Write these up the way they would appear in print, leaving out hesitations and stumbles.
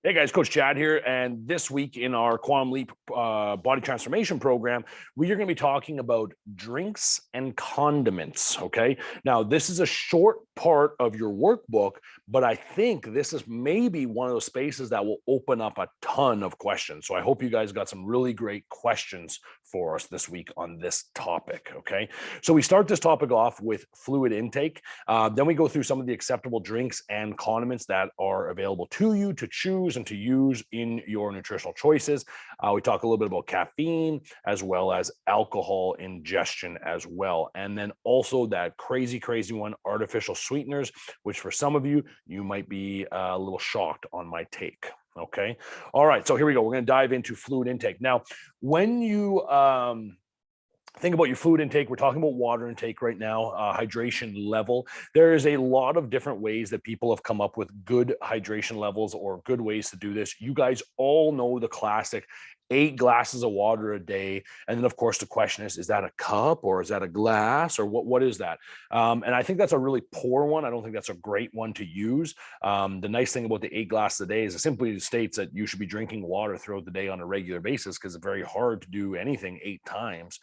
Hey guys, Coach Chad here. And this week in our Quantum Leap body transformation program, we are going to be talking about drinks and condiments. Okay. Now, this is a short part of your workbook, but I think this is maybe one of those spaces that will open up a ton of questions. So I hope you guys got some really great questions for us this week on this topic. Okay. So we start this topic off with fluid intake. Then we go through some of the acceptable drinks and condiments that are available to you to choose and to use in your nutritional choices. We talk a little bit about caffeine as well as alcohol ingestion as well. And then also that crazy one, artificial sweeteners, which for some of you, you might be a little shocked on my take. Okay. All right. So here we go. We're going to dive into fluid intake. Now, when you think about your fluid intake, we're talking about water intake right now, hydration level. There is a lot of different ways that people have come up with good hydration levels or good ways to do this. You guys all know the classic 8 glasses of water a day. And then of course the question is that a cup or is that a glass or what is that? And I think that's a really poor one. I don't think that's a great one to use. The nice thing about the 8 glasses a day is it simply states that you should be drinking water throughout the day on a regular basis, because it's very hard to do anything 8 times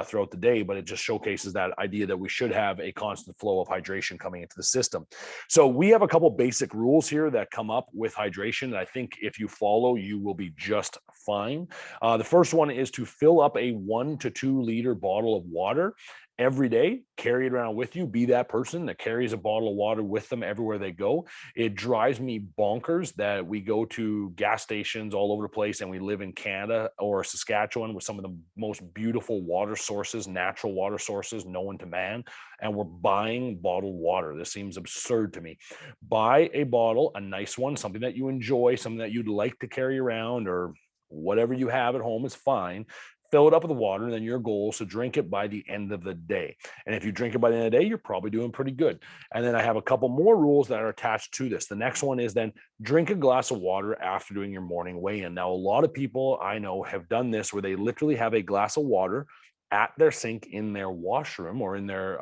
throughout the day, but it just showcases that idea that we should have a constant flow of hydration coming into the system. So we have a couple basic rules here that come up with hydration that I think if you follow, you will be just fine. The first one is to fill up a 1 to 2 liter bottle of water every day. Carry it around with you. Be that person that carries a bottle of water with them everywhere they go. It drives me bonkers that we go to gas stations all over the place and we live in Canada or Saskatchewan with some of the most beautiful water sources, natural water sources known to man, and we're buying bottled water. This seems absurd to me. Buy a bottle, a nice one, something that you enjoy, something that you'd like to carry around, or whatever you have at home is fine. Fill it up with water, and then your goal is to drink it by the end of the day. And if you drink it by the end of the day, you're probably doing pretty good. And then I have a couple more rules that are attached to this. The next one is then drink a glass of water after doing your morning weigh-in. Now, a lot of people I know have done this where they literally have a glass of water at their sink in their washroom or in their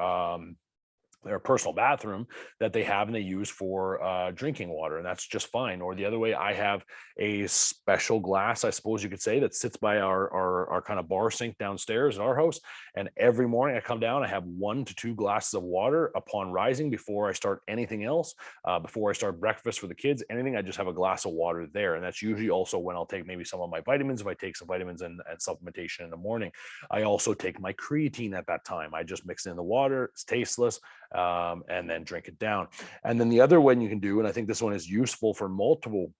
personal bathroom that they have and they use for drinking water, and that's just fine. Or the other way, I have a special glass, I suppose you could say, that sits by our kind of bar sink downstairs at our house, and every morning I come down, I have 1 to 2 glasses of water upon rising before I start anything else. Before I start breakfast for the kids, anything, I just have a glass of water there, and that's usually also when I'll take maybe some of my vitamins, if I take some vitamins and supplementation in the morning. I also take my creatine at that time. I just mix it in the water, it's tasteless, and then drink it down. And then the other one you can do, and I think this one is useful for multiple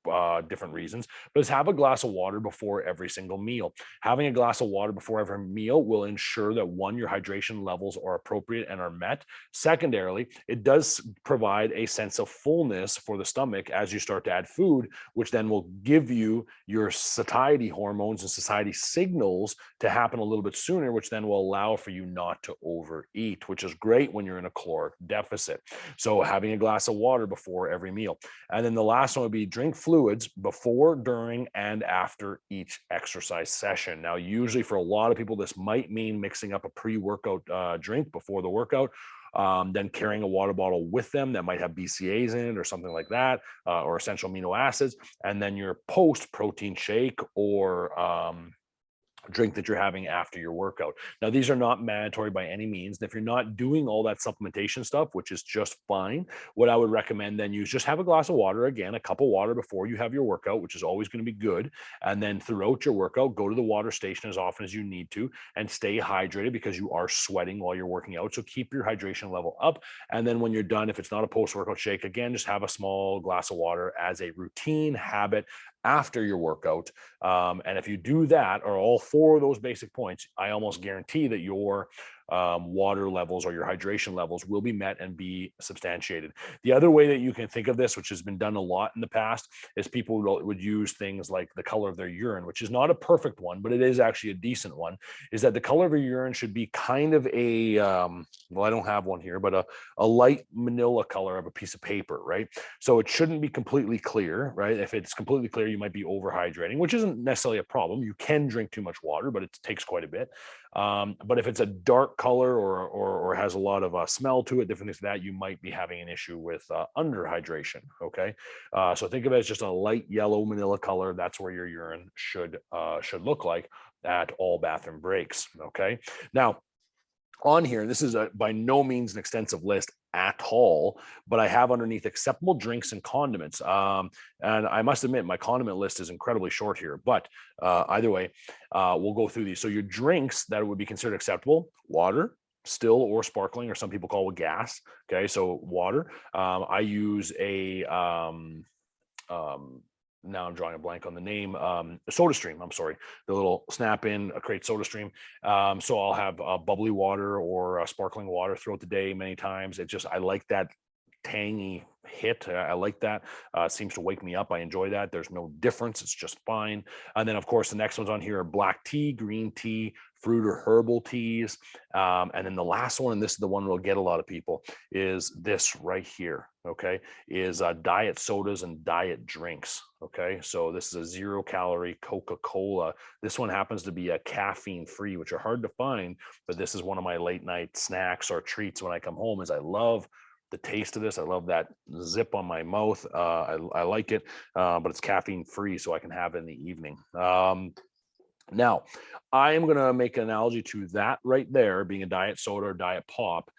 different reasons, but is have a glass of water before every single meal. Having a glass of water before every meal will ensure that, one, your hydration levels are appropriate and are met. Secondarily, it does provide a sense of fullness for the stomach as you start to add food, which then will give you your satiety hormones and satiety signals to happen a little bit sooner, which then will allow for you not to overeat, which is great when you're in a caloric deficit. So having a glass of water before every meal. And then the last one would be drink fluids before, during, and after each exercise session. Now, usually for a lot of people, this might mean mixing up a pre-workout drink before the workout, then carrying a water bottle with them that might have BCAAs in it or something like that, or essential amino acids, and then your post-protein shake or drink that you're having after your workout. Now, these are not mandatory by any means. And if you're not doing all that supplementation stuff, which is just fine, what I would recommend then is just have a glass of water, again, a cup of water before you have your workout, which is always going to be good. And then throughout your workout, go to the water station as often as you need to and stay hydrated, because you are sweating while you're working out. So keep your hydration level up. And then when you're done, if it's not a post-workout shake, again, just have a small glass of water as a routine habit after your workout. And if you do that, or all 4 of those basic points, I almost guarantee that your water levels or your hydration levels will be met and be substantiated. The other way that you can think of this, which has been done a lot in the past, is people would use things like the color of their urine, which is not a perfect one, but it is actually a decent one, is that the color of your urine should be kind of a, well, I don't have one here, but a light manila color of a piece of paper, right? So it shouldn't be completely clear, right? If it's completely clear, you might be overhydrating, which isn't necessarily a problem. You can drink too much water, but it takes quite a bit. But if it's a dark color or has a lot of smell to it, different things like that, you might be having an issue with underhydration. Okay, so think of it as just a light yellow manila color. That's where your urine should look like at all bathroom breaks. Okay, now on here, and this is by no means an extensive list at all, but I have underneath acceptable drinks and condiments. And I must admit, my condiment list is incredibly short here, but either way, we'll go through these. So your drinks that would be considered acceptable: water, still or sparkling, or some people call it gas. Okay, so water. I use um, now I'm drawing a blank on the name, soda stream. I'm sorry, the little snap in a crate soda stream. So I'll have bubbly water or sparkling water throughout the day many times. I like that tangy hit. I like that. It seems to wake me up. I enjoy that. There's no difference. It's just fine. And then, of course, the next ones on here are black tea, green tea, fruit or herbal teas. And then the last one, and this is the one that'll get a lot of people, is this right here. Okay, is diet sodas and diet drinks. Okay, so this is a 0-calorie Coca-Cola. This one happens to be a caffeine free, which are hard to find, but this is one of my late night snacks or treats when I come home. Is I love the taste of this. I love that zip on my mouth. I like it, but it's caffeine free, so I can have it in the evening. Now, I am going to make an analogy to that right there, being a diet soda or diet pop,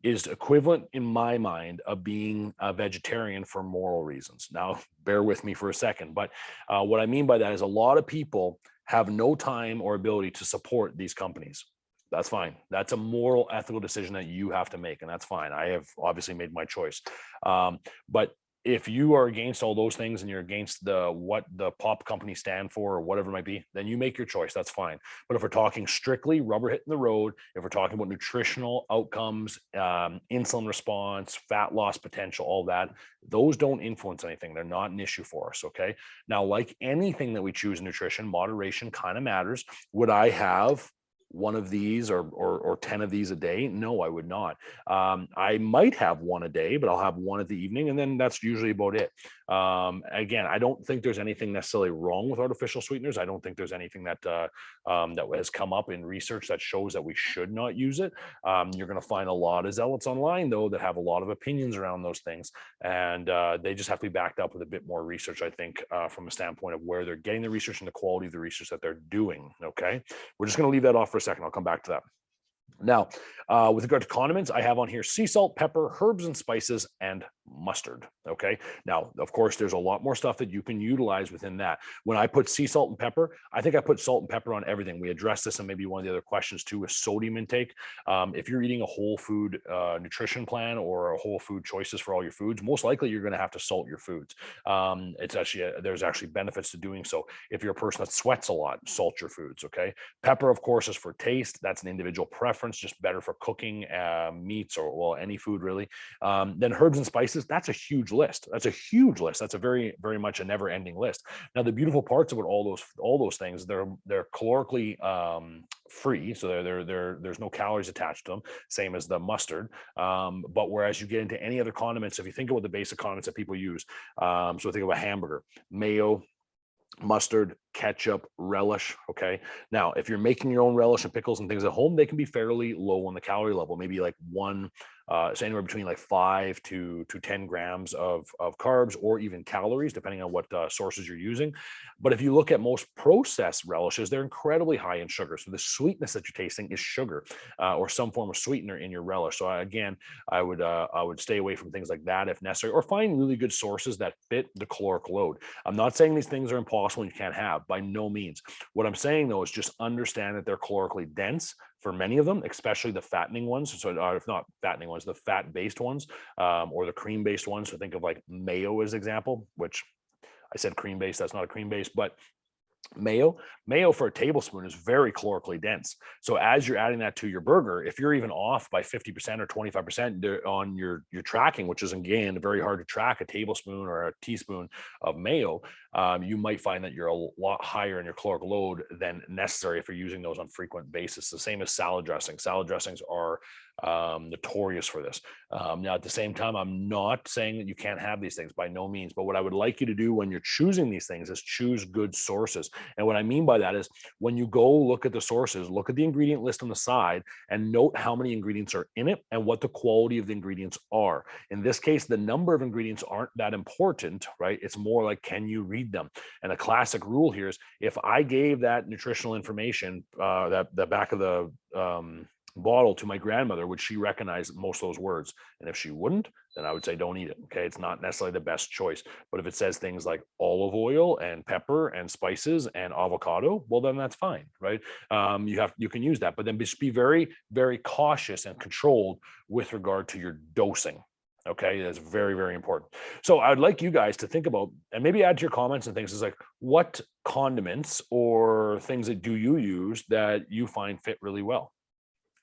is equivalent in my mind of being a vegetarian for moral reasons. Now, bear with me for a second, but what I mean by that is a lot of people have no time or ability to support these companies. That's fine. That's a moral, ethical decision that you have to make, and that's fine. I have obviously made my choice. But if you are against all those things and you're against what the pop companies stand for or whatever it might be, then you make your choice. That's fine. But if we're talking strictly rubber hitting the road, if we're talking about nutritional outcomes, insulin response, fat loss potential, all that, those don't influence anything. They're not an issue for us. Okay. Now, like anything that we choose in nutrition, moderation kind of matters. Would I have one of these or 10 of these a day? No, I would not. I might have one a day, but I'll have one at the evening, and then that's usually about it. Again, I don't think there's anything necessarily wrong with artificial sweeteners. I don't think there's anything that that has come up in research that shows that we should not use it. You're going to find a lot of zealots online, though, that have a lot of opinions around those things, and they just have to be backed up with a bit more research, I think, from a standpoint of where they're getting the research and the quality of the research that they're doing. Okay, we're just going to leave that off for a second. I'll come back to that. Now, with regard to condiments, I have on here sea salt, pepper, herbs and spices, and mustard. Okay. Now, of course, there's a lot more stuff that you can utilize within that. When I put sea salt and pepper, I think I put salt and pepper on everything. We addressed this, and maybe one of the other questions too is sodium intake. If you're eating a whole food nutrition plan or a whole food choices for all your foods, most likely you're going to have to salt your foods. There's actually benefits to doing so. If you're a person that sweats a lot, salt your foods. Okay. Pepper, of course, is for taste. That's an individual preference, just better for cooking meats or, well, any food really. Then herbs and spices, that's a huge list. That's a huge list. That's a very, very much a never ending list. Now, the beautiful parts about all those things, they're calorically free. So there's no calories attached to them, same as the mustard. But whereas you get into any other condiments, if you think about the basic condiments that people use, so think of a hamburger: mayo, mustard, ketchup, relish. Okay. Now, if you're making your own relish and pickles and things at home, they can be fairly low on the calorie level, maybe like so anywhere between like 5 to 10 grams of carbs or even calories, depending on what sources you're using. But if you look at most processed relishes, they're incredibly high in sugar. So the sweetness that you're tasting is sugar or some form of sweetener in your relish. So again, I would stay away from things like that if necessary, or find really good sources that fit the caloric load. I'm not saying these things are impossible and you can't have, by no means. What I'm saying though is just understand that they're calorically dense for many of them, especially the fattening ones. So if not fattening ones, the fat-based ones or the cream-based ones. So think of like mayo as an example, which I said cream-based, that's not a cream-based, but mayo for a tablespoon is very calorically dense. So as you're adding that to your burger, if you're even off by 50% or 25% on your tracking, which is again very hard to track a tablespoon or a teaspoon of mayo, you might find that you're a lot higher in your caloric load than necessary if you're using those on frequent basis. The same as salad dressing. Salad dressings are notorious for this. Now, at the same time, I'm not saying that you can't have these things, by no means. But what I would like you to do when you're choosing these things is choose good sources. And what I mean by that is when you go look at the sources, look at the ingredient list on the side and note how many ingredients are in it and what the quality of the ingredients are. In this case, the number of ingredients aren't that important, right? It's more like, can you read them? And a classic rule here is if I gave that nutritional information, that the back of the bottle to my grandmother, would she recognize most of those words? And if she wouldn't, then I would say don't eat it. Okay, it's not necessarily the best choice. But if it says things like olive oil and pepper and spices and avocado, well, then that's fine, right? You can use that, but then just be very, very cautious and controlled with regard to your dosing. Okay, that's very, very important. So I'd like you guys to think about and maybe add to your comments and things is like, what condiments or things that do you use that you find fit really well?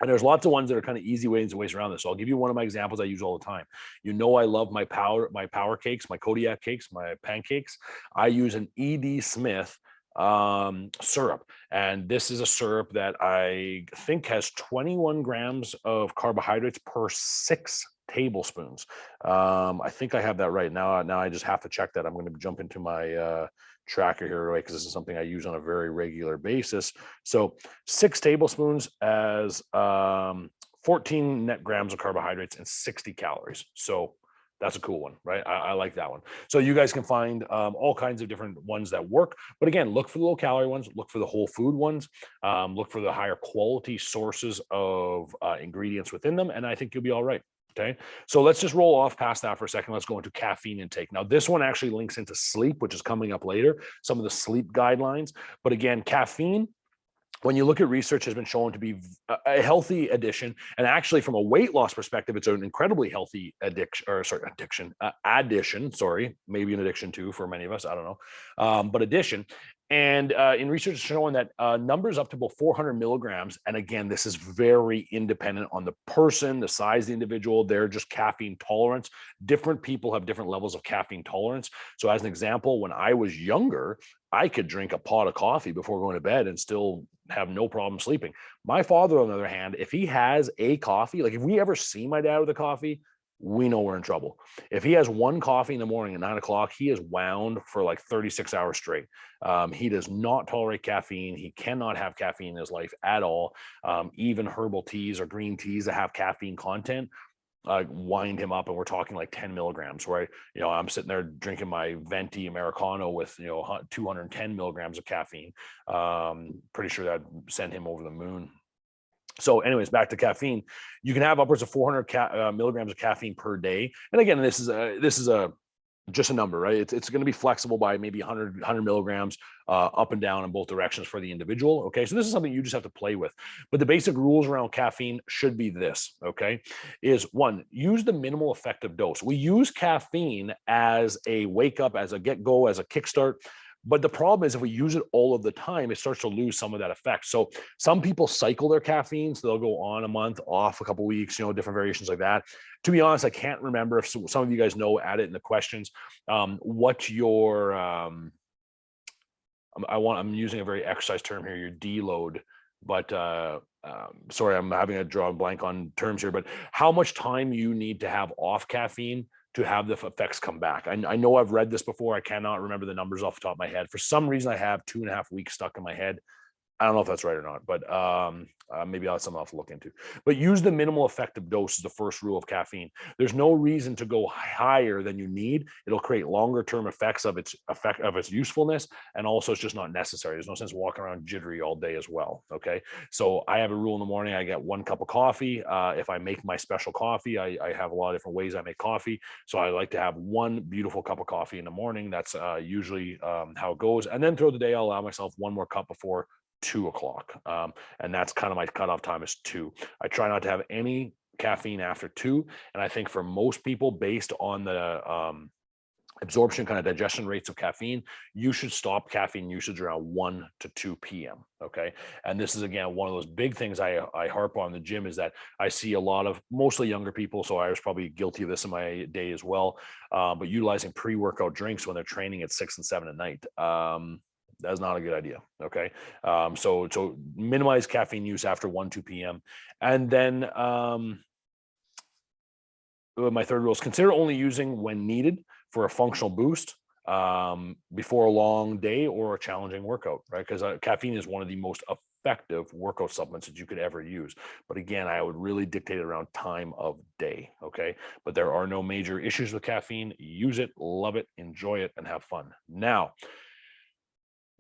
And there's lots of ones that are kind of easy ways around this. So I'll give you one of my examples I use all the time. You know, I love my power cakes, my Kodiak cakes, my pancakes. I use an E.D. Smith syrup. And this is a syrup that I think has 21 grams of carbohydrates per 6 tablespoons. I think I have that right now. Now I just have to check that. I'm going to jump into my tracker here, right? Because this is something I use on a very regular basis. So 6 tablespoons as 14 net grams of carbohydrates and 60 calories. So that's a cool one, right? I like that one. So you guys can find all kinds of different ones that work. But again, look for the low calorie ones, look for the whole food ones, look for the higher quality sources of ingredients within them. And I think you'll be all right. Okay, so let's just roll off past that for a second. Let's go into caffeine intake. Now, this one actually links into sleep, which is coming up later, some of the sleep guidelines. But again, caffeine, when you look at research, has been shown to be a healthy addition. And actually, from a weight loss perspective, it's an incredibly healthy addition, sorry, maybe an addiction too for many of us, I don't know, but addition. And in research showing that numbers up to about 400 milligrams. And again, this is very independent on the person, the size of the individual, their just caffeine tolerance. Different people have different levels of caffeine tolerance. So as an example, when I was younger, I could drink a pot of coffee before going to bed and still have no problem sleeping. My father, on the other hand, if he has a coffee, like if we ever see my dad with a coffee, we know we're in trouble. If he has one coffee in the morning at 9 o'clock, he is wound for like 36 hours straight. He does not tolerate caffeine. He cannot have caffeine in his life at all. Even herbal teas or green teas that have caffeine content wind him up, and we're talking like 10 milligrams, where I'm sitting there drinking my venti Americano with 210 milligrams of caffeine. Pretty sure that sent him over the moon. So anyways, back to caffeine. You can have upwards of 400 milligrams of caffeine per day. And again, this is just a number, right? It's going to be flexible by maybe 100 milligrams up and down in both directions for the individual. Okay, so this is something you just have to play with. But the basic rules around caffeine should be this, okay, is one, use the minimal effective dose. We use caffeine as a wake up, as a get go, as a kickstart. But the problem is if we use it all of the time, it starts to lose some of that effect. So some people cycle their caffeine. So they'll go on a month, off a couple of weeks, different variations like that. To be honest, I can't remember if some of you guys know, add it in the questions, what your, I'm using a very exercise term here, your deload, but sorry, I'm having a draw blank on terms here, but how much time you need to have off caffeine to have the effects come back. I know I've read this before. I cannot remember the numbers off the top of my head. For some reason, I have 2.5 weeks stuck in my head. I don't know if that's right or not, but maybe that's something I'll have to look into. But use the minimal effective dose is the first rule of caffeine. There's no reason to go higher than you need. It'll create longer term effects of its usefulness, and also it's just not necessary. There's no sense walking around jittery all day as well. Okay, so I have a rule in the morning. I get 1 cup of coffee. If I make my special coffee, I have a lot of different ways I make coffee. So I like to have 1 beautiful cup of coffee in the morning. That's usually how it goes. And then throughout the day, I'll allow myself 1 more cup before 2 o'clock. And that's kind of my cutoff time is 2. I try not to have any caffeine after 2. And I think for most people, based on the absorption, kind of digestion rates of caffeine, you should stop caffeine usage around 1 to 2 p.m. Okay. And this is, again, one of those big things I harp on in the gym is that I see a lot of mostly younger people. So I was probably guilty of this in my day as well. But utilizing pre-workout drinks when they're training at 6 and 7 at night. That's not a good idea. Okay. So minimize caffeine use after 1, 2 p.m. And then my third rule is consider only using when needed for a functional boost before a long day or a challenging workout, right? Because caffeine is one of the most effective workout supplements that you could ever use. But again, I would really dictate it around time of day, okay? But there are no major issues with caffeine. Use it, love it, enjoy it, and have fun. Now,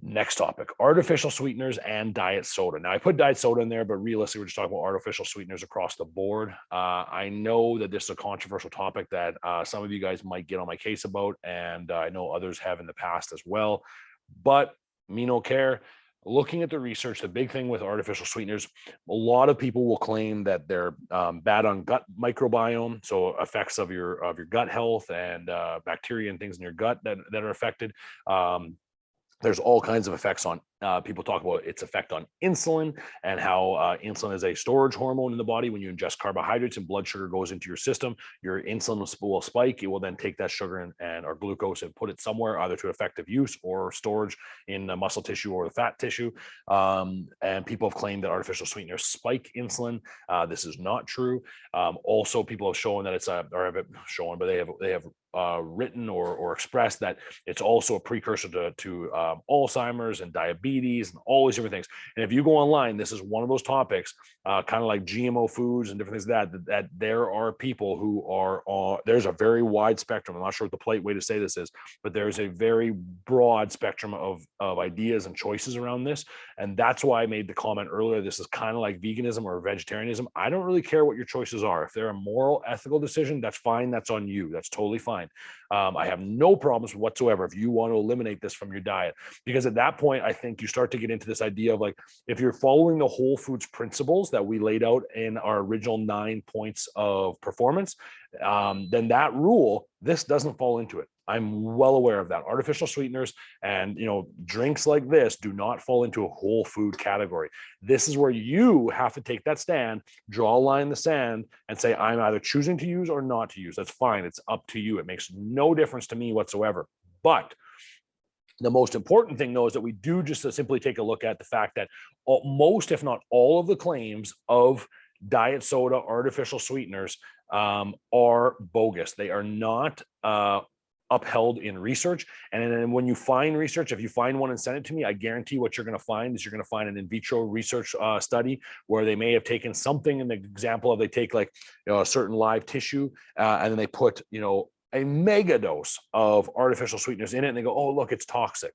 next topic, artificial sweeteners and diet soda. Now, I put diet soda in there, but realistically, we're just talking about artificial sweeteners across the board. I know that this is a controversial topic that some of you guys might get on my case about, and I know others have in the past as well, but me no care. Looking at the research, the big thing with artificial sweeteners, a lot of people will claim that they're bad on gut microbiome, so effects of your gut health and bacteria and things in your gut that are affected. There's all kinds of effects on people talk about its effect on insulin and how insulin is a storage hormone in the body. When you ingest carbohydrates and blood sugar goes into your system, your insulin will spike. It will then take that sugar and or glucose and put it somewhere, either to effective use or storage in the muscle tissue or the fat tissue. And people have claimed that artificial sweeteners spike insulin. This is not true. Also, people have shown that it's or have it shown, but they have written or expressed that it's also a precursor to Alzheimer's and diabetes and all these different things. And if you go online, this is one of those topics, kind of like GMO foods and different things that there are people who are there's a very wide spectrum. I'm not sure what the polite way to say this is, but there's a very broad spectrum of ideas and choices around this. And that's why I made the comment earlier. This is kind of like veganism or vegetarianism. I don't really care what your choices are. If they're a moral, ethical decision, that's fine. That's on you. That's totally fine. I have no problems whatsoever if you want to eliminate this from your diet, because at that point, I think you start to get into this idea of like, if you're following the whole foods principles that we laid out in our original 9 points of performance, then that rule, this doesn't fall into it. I'm well aware of that. Artificial sweeteners and drinks like this do not fall into a whole food category. This is where you have to take that stand, draw a line in the sand, and say, I'm either choosing to use or not to use. That's fine. It's up to you. It makes no difference to me whatsoever. But the most important thing, though, is that we do just simply take a look at the fact that most, if not all, of the claims of diet soda, artificial sweeteners are bogus. They are not upheld in research. And then when you find research, if you find one and send it to me, I guarantee what you're going to find is you're going to find an in vitro research study where they may have taken something, in the example of they take like a certain live tissue and then they put a mega dose of artificial sweeteners in it, and they go, oh look, it's toxic.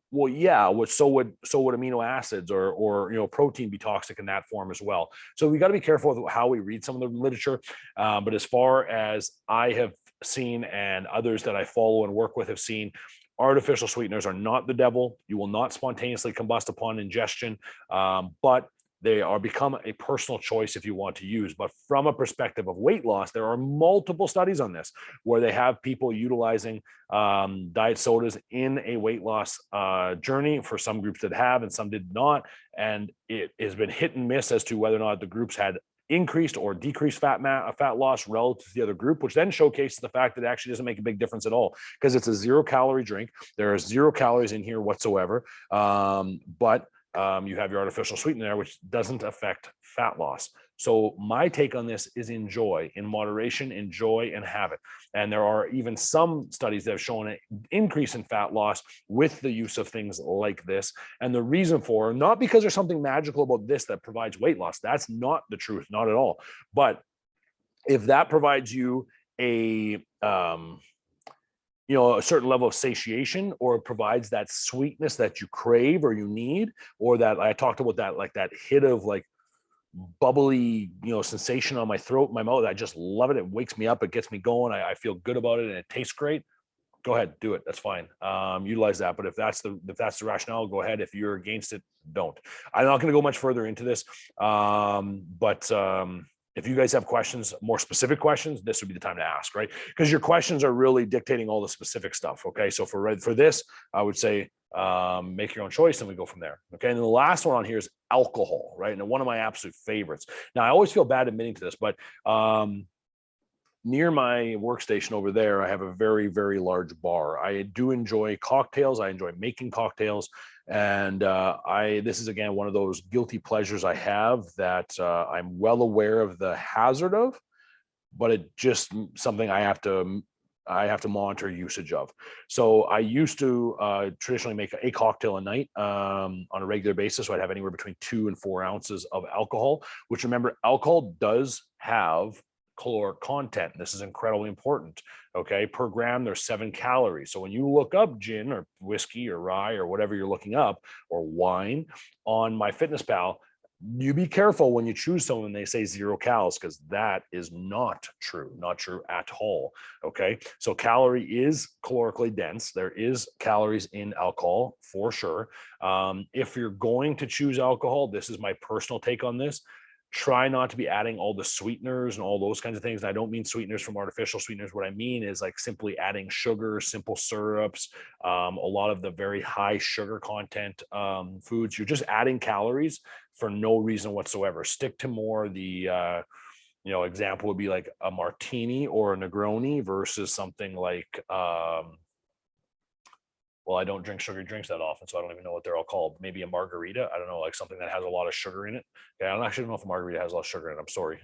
Well, yeah, so would amino acids or protein be toxic in that form as well. So we got to be careful with how we read some of the literature. But as far as I have seen and others that I follow and work with have seen, artificial sweeteners are not the devil. You will not spontaneously combust upon ingestion, but they are become a personal choice if you want to use. But from a perspective of weight loss, there are multiple studies on this where they have people utilizing diet sodas in a weight loss journey for some groups that have and some did not. And it has been hit and miss as to whether or not the groups had increased or decreased fat loss relative to the other group, which then showcases the fact that it actually doesn't make a big difference at all, because it's a 0-calorie drink. There are 0 calories in here whatsoever. But you have your artificial sweetener there, which doesn't affect fat loss. So my take on this is enjoy in moderation, enjoy and have it. And there are even some studies that have shown an increase in fat loss with the use of things like this. And the reason for, not because there's something magical about this that provides weight loss. That's not the truth, not at all. But if that provides you a certain level of satiation, or it provides that sweetness that you crave or you need, or that I talked about, that like that hit of like bubbly, sensation on my throat, my mouth. I just love it. It wakes me up. It gets me going. I feel good about it and it tastes great. Go ahead, do it. That's fine. Utilize that. But if that's the rationale, go ahead. If you're against it, don't. I'm not going to go much further into this. But if you guys have questions, more specific questions, this would be the time to ask, right? Because your questions are really dictating all the specific stuff. Okay. So for this, I would say, make your own choice and we go from there. Okay. And then the last one on here is alcohol, right? And one of my absolute favorites. Now I always feel bad admitting to this, but, near my workstation over there, I have a very, very large bar. I do enjoy cocktails. I enjoy making cocktails. And this is, again, one of those guilty pleasures I have that I'm well aware of the hazard of, but it just something I have to monitor usage of. So I used to traditionally make a cocktail a night on a regular basis. So I'd have anywhere between 2 and 4 ounces of alcohol, which, remember, alcohol does have caloric content. This is incredibly important. Okay, per gram, there's 7 calories. So when you look up gin or whiskey or rye or whatever you're looking up, or wine on MyFitnessPal, you be careful when you choose someone they say 0 calories, because that is not true at all. Okay, so calorie is calorically dense. There is calories in alcohol for sure. If you're going to choose alcohol, this is my personal take on this: try not to be adding all the sweeteners and all those kinds of things. And I don't mean sweeteners from artificial sweeteners. What I mean is like simply adding sugar, simple syrups, a lot of the very high sugar content foods. You're just adding calories for no reason whatsoever. Stick to more the example would be like a martini or a Negroni versus something like well, I don't drink sugary drinks that often, so I don't even know what they're all called. Maybe a margarita. I don't know, like something that has a lot of sugar in it. Yeah, I don't actually know if a margarita has a lot of sugar in it. I'm sorry.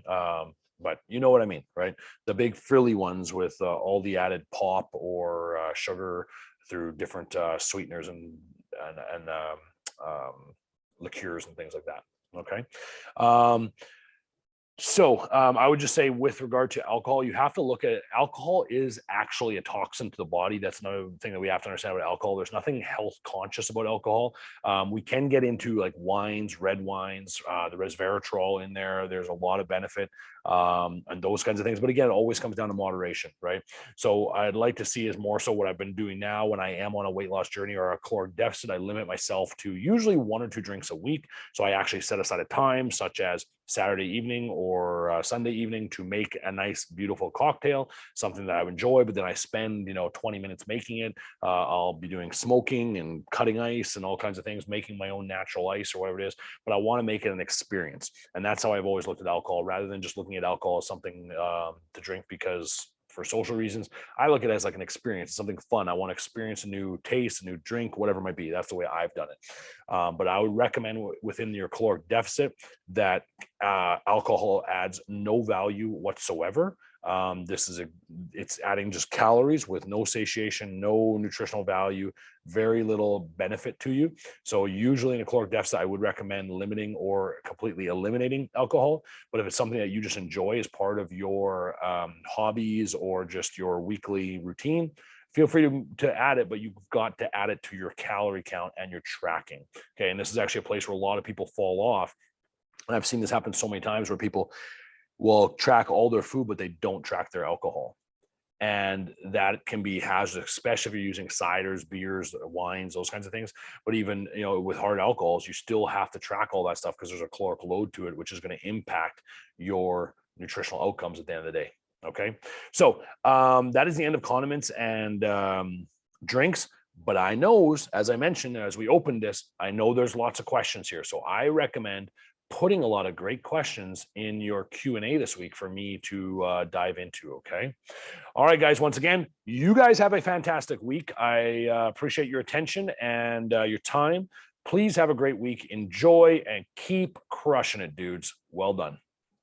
But you know what I mean, right? The big frilly ones with all the added pop or sugar through different sweeteners and liqueurs and things like that. Okay. So I would just say, with regard to alcohol, you have to look at it. Alcohol is actually a toxin to the body. That's another thing that we have to understand about alcohol. There's nothing health conscious about alcohol. We can get into like wines, red wines, the resveratrol in there. There's a lot of benefit and those kinds of things. But again, it always comes down to moderation, right? So I'd like to see is more so what I've been doing now when I am on a weight loss journey or a caloric deficit. I limit myself to usually 1 or 2 drinks a week. So I actually set aside a time, such as Saturday evening or Sunday evening, to make a nice, beautiful cocktail, something that I enjoy, but then I spend, 20 minutes making it. I'll be doing smoking and cutting ice and all kinds of things, making my own natural ice or whatever it is, but I want to make it an experience. And that's how I've always looked at alcohol, rather than just looking at alcohol as something to drink because for social reasons. I look at it as like an experience, something fun. I want to experience a new taste, a new drink, whatever it might be. That's the way I've done it. But I would recommend within your caloric deficit that alcohol adds no value whatsoever. It's adding just calories with no satiation, no nutritional value, very little benefit to you. So usually in a caloric deficit, I would recommend limiting or completely eliminating alcohol. But if it's something that you just enjoy as part of your hobbies or just your weekly routine, feel free to add it, but you've got to add it to your calorie count and your tracking. Okay. And this is actually a place where a lot of people fall off. And I've seen this happen so many times where people will track all their food, but they don't track their alcohol. And that can be hazardous, especially if you're using ciders, beers, wines, those kinds of things. But even, with hard alcohols, you still have to track all that stuff because there's a caloric load to it, which is going to impact your nutritional outcomes at the end of the day. Okay. So that is the end of condiments and drinks. But I know, as I mentioned, as we opened this, I know there's lots of questions here. So I recommend putting a lot of great questions in your Q&A this week for me to dive into. Okay. All right, guys. Once again, you guys have a fantastic week. I appreciate your attention and your time. Please have a great week. Enjoy and keep crushing it, dudes. Well done.